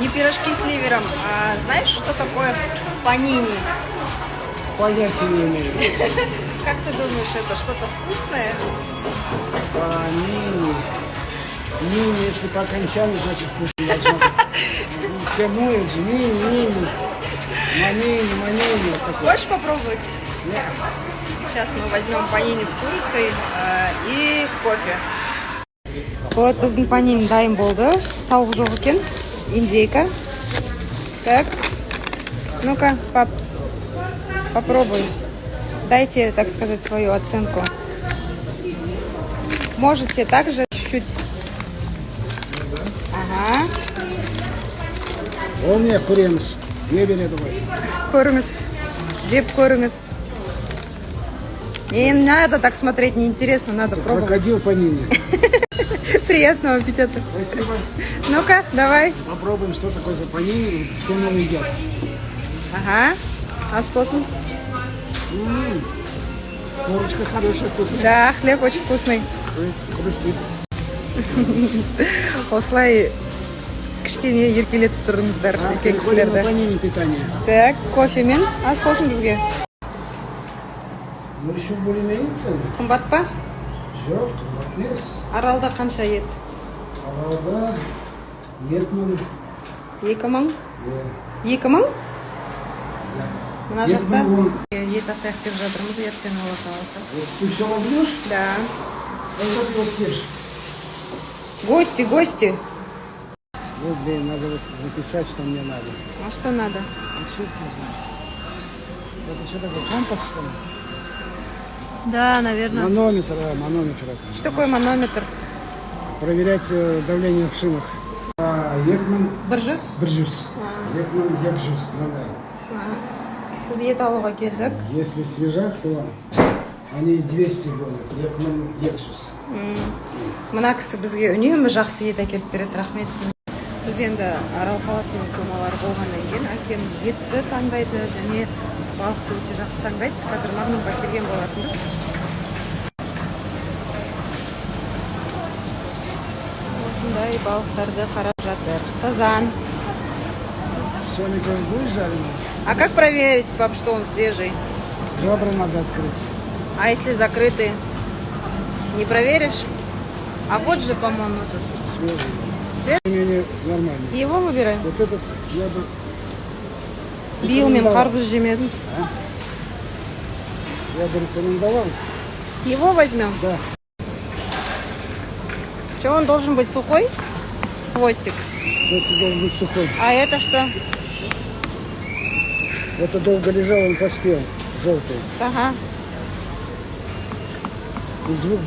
Не пирожки с ливером, а знаешь, что такое панини? Понятия не имею. Как ты думаешь, это что-то вкусное? Нини. Нини, если по окончанию, значит вкусно должно быть. Все моют же, нини. Манини. Хочешь попробовать? Нет. Сейчас мы возьмем панини с курицей и кофе. Вот, біздің панини дайын болды. Тауық жоқ екен. Индейка. Так. Ну-ка, пап, попробуй. Дайте, так сказать, свою оценку. Можете также чуть-чуть. Ага. Он мне куремс. Не бери давай. Көріңіз. Жеп көріңіз. Не надо так смотреть, неинтересно, надо пробовать. Крокодил панини. Приятного аппетита. Спасибо. Ну-ка, давай. Попробуем, что такое за панини. Все новые едят. Ага. А способ? Корочка хорошая, вкусная. Да, хлеб очень вкусный. Хрустит. Осылай кішкене еркелетіп тұрыңыздар, үлкен кісілерді. Панини питание. Так, кофемен ас болсын бізге. Ну еще более-менее цены. Қымбат па? Все, вес. Аралда қанша ет? Аралда 2000. 2000? 2000? Мына жақта ет асайық деп жатырмыз, ертең алла қаласа. Ты все возьмешь? Да. А вот его съешь. Гости. Вот, блин, надо вот написать, что мне надо. А что надо? А что это значит? Это что такое, компас, что ли? Да, наверное. Манометр, манометр это. Что такое манометр? Проверять давление в шинах. Екман Біржүз? Бржус. Екман Якжус. Біз ет алуға келдік. Если свежак, то они 200 гонят. Екман Якжус. Мына кісі бізге үнемі жақсы ет әкеліп береді, рахмет сізге. Біз енді Арал қаласының тумалары болғаннан кейін әкем етті таңдайды және балықты өте жақсы таңдайды. Қазір Магнумға келген болатынбыз. Осындай балықтарды қарап жатыр. Сазан. Все-таки будешь жареный? А как проверить, пап, что он свежий? Жабры надо открыть. А если закрытый? Не проверишь? А вот же, по-моему, тут. Свежий. Свежий? Менее нормально. Его выбираем. Вот этот я бы... Билмен қарбыз жемедім. Я бы рекомендовал. Его возьмем? Да. Че, он должен быть сухой? Хвостик. Это должен быть сухой. А это что? Это долго лежал, он поспел. Желтый. Ага. И звук